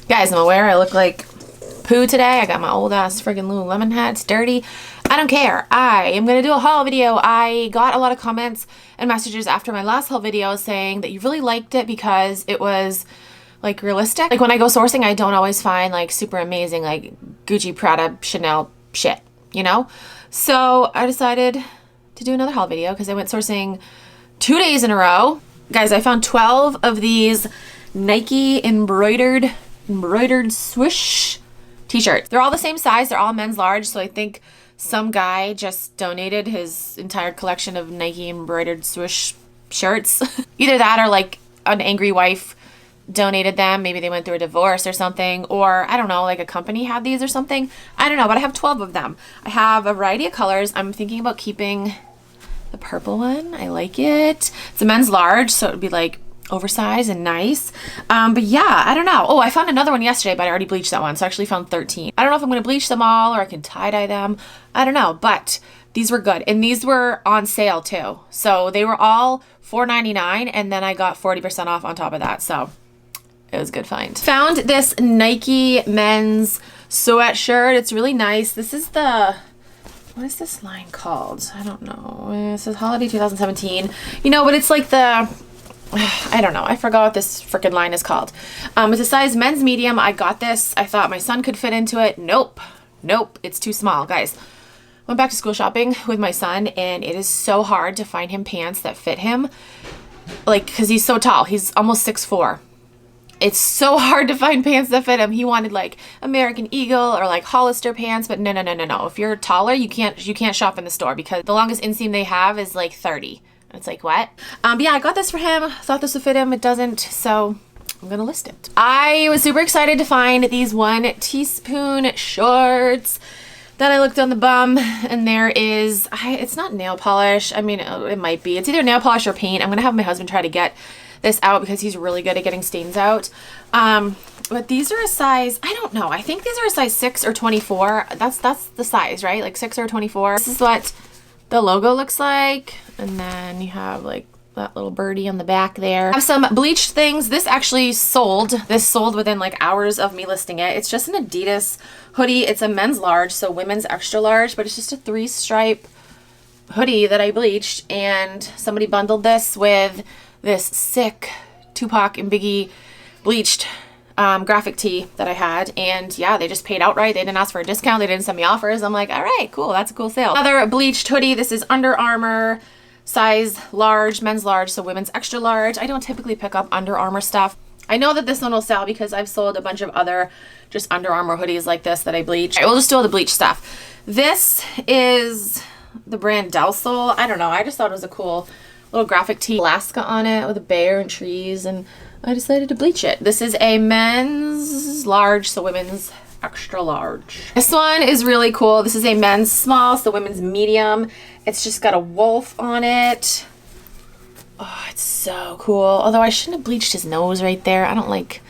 Guys, I'm aware I look like poo today. I got my old ass friggin' Lululemon hat. It's dirty. I don't care. I am going to do a haul video. I got a lot of comments and messages after my last haul video saying that you really liked it because it was like realistic. Like when I go sourcing, I don't always find like super amazing like Gucci, Prada, Chanel shit, you know? So I decided to do another haul video because I went sourcing 2 days in a row. Guys, I found 12 of these Nike embroidered swoosh t-shirts. They're all the same size. They're all men's large. So I think some guy just donated his entire collection of Nike embroidered swoosh shirts. Either that or like an angry wife donated them. Maybe they went through a divorce or something, or I don't know, like a company had these or something. I don't know, but I have 12 of them. I have a variety of colors. I'm thinking about keeping the purple one. I like it. It's a men's large, so it would be like oversized and nice. But yeah, I don't know. Oh, I found another one yesterday, but I already bleached that one. So I actually found 13. I don't know if I'm going to bleach them all or I can tie-dye them. I don't know, but these were good. And these were on sale too. So they were all $4.99 and then I got 40% off on top of that. So it was a good find. Found this Nike men's sweatshirt. It's really nice. This is the, what is this line called? I don't know. It says holiday 2017. You know, but it's like the, I don't know. I forgot what this freaking line is called. It's a size men's medium. I got this. I thought my son could fit into it. Nope. Nope. It's too small. Guys, went back to school shopping with my son and it is so hard to find him pants that fit him. Like, cause he's so tall. He's almost 6'4". It's so hard to find pants that fit him. He wanted like American Eagle or like Hollister pants, but no. If you're taller, you can't shop in the store because the longest inseam they have is like 30. It's like, what? But yeah, I got this for him. Thought this would fit him. It doesn't, so I'm gonna list it. I was super excited to find these 1 teaspoon shorts. Then I looked on the bum and there is, it's not nail polish. I mean, it might be. It's either nail polish or paint. I'm gonna have my husband try to get this out because he's really good at getting stains out. But these are a size, I don't know. I think these are a size 6 or 24. That's the size, right? Like 6 or 24. This is what the logo looks like. And then you have like that little birdie on the back there. I have some bleached things. This actually sold. This sold within like hours of me listing it. It's just an Adidas hoodie. It's a men's large, so women's extra large, but it's just a 3-stripe hoodie that I bleached. And somebody bundled this with this sick Tupac and Biggie bleached graphic tee that I had. And yeah, they just paid outright. They didn't ask for a discount. They didn't send me offers. I'm like, all right, cool. That's a cool sale. Another bleached hoodie. This is Under Armour, size large, men's large, so women's extra large. I don't typically pick up Under Armour stuff. I know that this one will sell because I've sold a bunch of other just Under Armour hoodies like this that I bleached. All right, we'll just do all the bleach stuff. This is the brand Del Sol. I don't know. I just thought it was a cool little graphic tee, Alaska on it with a bear and trees, and I decided to bleach it. This is a men's large, so women's extra large. This one is really cool. This is a men's small, so women's medium. It's just got a wolf on it. Oh, it's so cool. Although I shouldn't have bleached his nose right there. I don't like,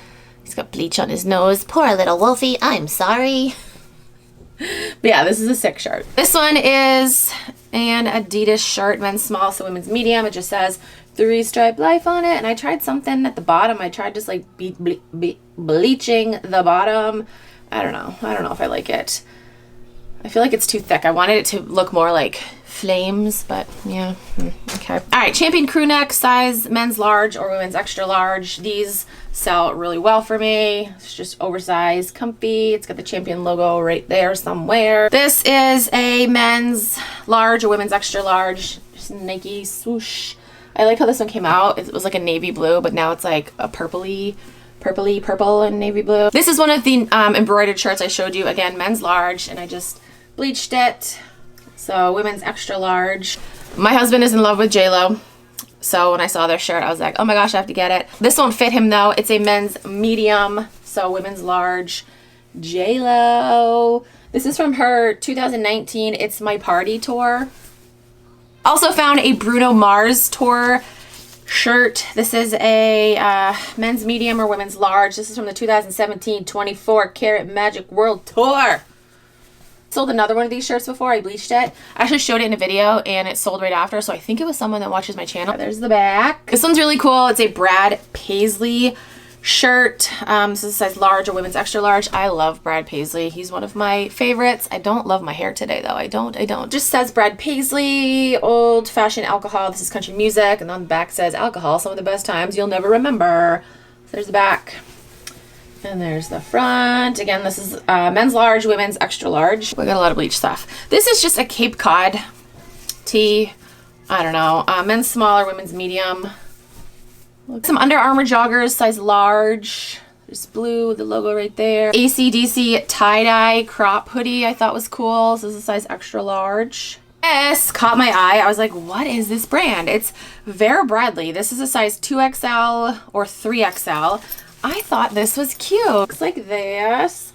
he's got bleach on his nose. Poor little wolfie, I'm sorry. But yeah, this is a sick shirt. This one is an Adidas shirt, men's small, so women's medium. It just says 3-stripe life on it. And I tried something at the bottom. I tried just like bleaching the bottom. I don't know if I like it. I feel like it's too thick. I wanted it to look more like flames, but yeah, okay. All right, Champion crew neck, size men's large or women's extra large. These sell really well for me. It's just oversized, comfy. It's got the Champion logo right there somewhere. This is a men's large or women's extra large, just Nike swoosh. I like how this one came out. It was like a navy blue, but now it's like a purpley purple and navy blue. This is one of the embroidered shirts I showed you. Again, men's large, and I just bleached it. So women's extra large. My husband is in love with J-Lo. So when I saw their shirt, I was like, oh my gosh, I have to get it. This won't fit him though. It's a men's medium, so women's large. J-Lo. This is from her 2019 It's My Party tour. Also found a Bruno Mars tour shirt. This is a men's medium or women's large. This is from the 2017 24 Karat Magic World Tour. Sold another one of these shirts before. I bleached it. I actually showed it in a video and it sold right after, so I think it was someone that watches my channel. There's the back. This one's really cool. It's a Brad Paisley shirt. This is a size large or women's extra large. I love Brad Paisley. He's one of my favorites. I don't love my hair today though. I don't. Just says Brad Paisley, old fashioned alcohol. This is country music. And on the back says alcohol, some of the best times you'll never remember. So there's the back. And there's the front. Again, this is men's large, women's extra large. We got a lot of bleach stuff. This is just a Cape Cod tee. I don't know. Men's smaller, women's medium. Some Under Armour joggers, size large. There's blue, the logo right there. AC/DC tie-dye crop hoodie I thought was cool. So this is a size extra large. This caught my eye. I was like, what is this brand? It's Vera Bradley. This is a size 2XL or 3XL. I thought this was cute. Looks like this.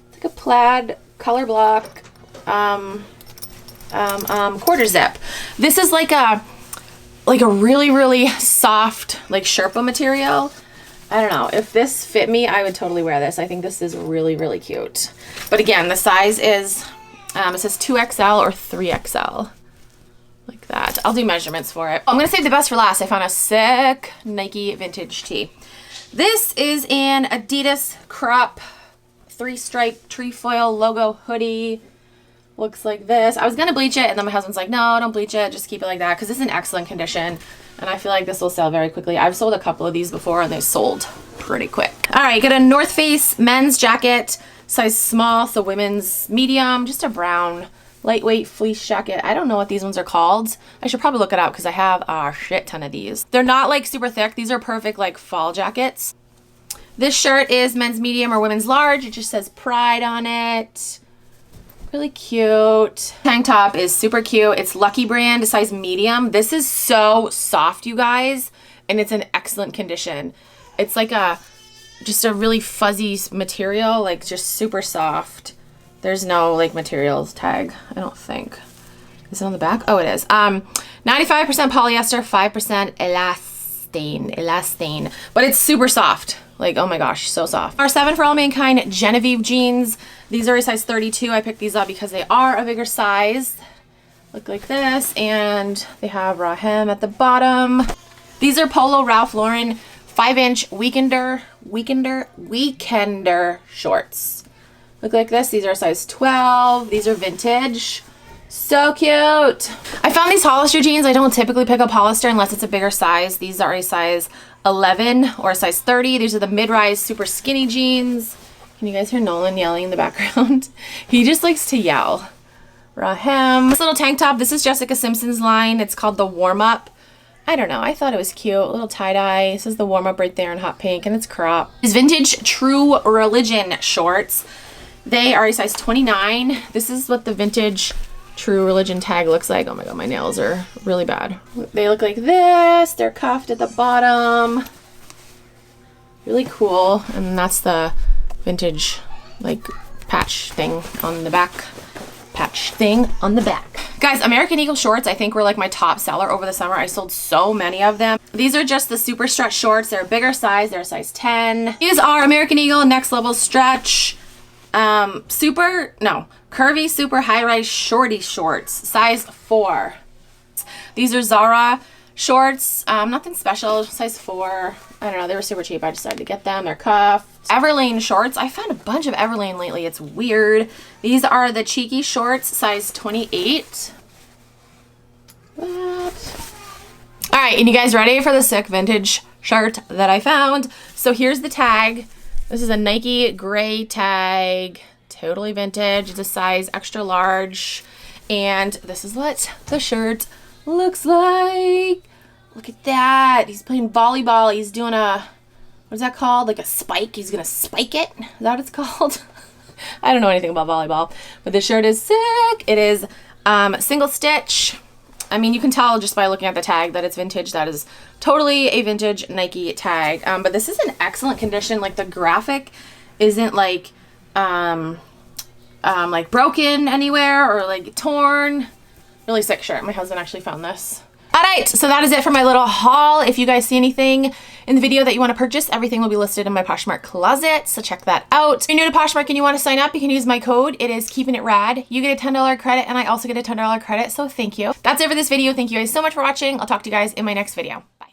It's like a plaid color block quarter zip. This is like a really soft like Sherpa material. I don't know. If this fit me, I would totally wear this. I think this is really cute. But again, the size is it says 2XL or 3XL. Like that. I'll do measurements for it. I'm gonna save the best for last. I found a sick Nike vintage tee. This is an Adidas crop 3-stripe trefoil logo hoodie. Looks like this. I was gonna bleach it and then my husband's like, no, don't bleach it, just keep it like that, because it's in excellent condition and I feel like this will sell very quickly. I've sold a couple of these before and they sold pretty quick. All right, got a North Face men's jacket, size small, so women's medium, just a brown lightweight fleece jacket. I don't know what these ones are called. I should probably look it up because I have a shit ton of these. They're not like super thick. These are perfect like fall jackets. This shirt is men's medium or women's large. It just says Pride on it. Really cute. Tank top is super cute. It's Lucky brand, size medium. This is so soft, you guys, and it's in excellent condition. It's like just a really fuzzy material, like just super soft. There's no like materials tag, I don't think. Is it on the back? Oh, it is. 95% polyester, 5% elastane, but it's super soft. Like, oh my gosh, so soft. R7 for All Mankind Genevieve jeans. These are a size 32. I picked these up because they are a bigger size. Look like this, and they have raw hem at the bottom. These are Polo Ralph Lauren 5-inch weekender shorts. Look like this. These are size 12. These are vintage. So cute. I found these Hollister jeans. I don't typically pick up Hollister unless it's a bigger size. These are a size 11 or a size 30. These are the mid-rise super skinny jeans. Can you guys hear Nolan yelling in the background? He just likes to yell. Raw hem. This little tank top. This is Jessica Simpson's line. It's called the Warm Up. I don't know. I thought it was cute. A little tie-dye. This is the Warm Up right there in hot pink, and it's crop. These vintage True Religion shorts. They are a size 29. This is what the vintage True Religion tag looks like. Oh my god, my nails are really bad. They look like this. They're cuffed at the bottom. Really cool. And that's the vintage like patch thing on the back. Guys, American Eagle shorts I think were like my top seller over the summer. I sold so many of them. These are just the super stretch shorts. They're a bigger size. They're a size 10. These are American Eagle Next Level Stretch curvy super high-rise shorty shorts, size 4. These are Zara shorts, nothing special, size 4. I don't know, they were super cheap. I decided to get them. They're cuffed. Everlane shorts. I found a bunch of Everlane lately. It's weird. These are the cheeky shorts, size 28. What? All right, and you guys ready for the sick vintage shirt that I found? So here's the tag. This is a Nike gray tag, totally vintage. It's a size extra large. And this is what the shirt looks like. Look at that. He's playing volleyball. He's doing a, what is that called? Like a spike. He's going to spike it. Is that what it's called? I don't know anything about volleyball, but this shirt is sick. It is single stitch. I mean, you can tell just by looking at the tag that it's vintage. That is totally a vintage Nike tag. But this is in excellent condition. Like the graphic isn't like broken anywhere or like torn. Really sick shirt. My husband actually found this. All right, so that is it for my little haul. If you guys see anything in the video that you want to purchase, everything will be listed in my Poshmark closet, so check that out. If you're new to Poshmark and you want to sign up, you can use my code. It is Keepin' It Rad. You get a $10 credit, and I also get a $10 credit, so thank you. That's it for this video. Thank you guys so much for watching. I'll talk to you guys in my next video. Bye.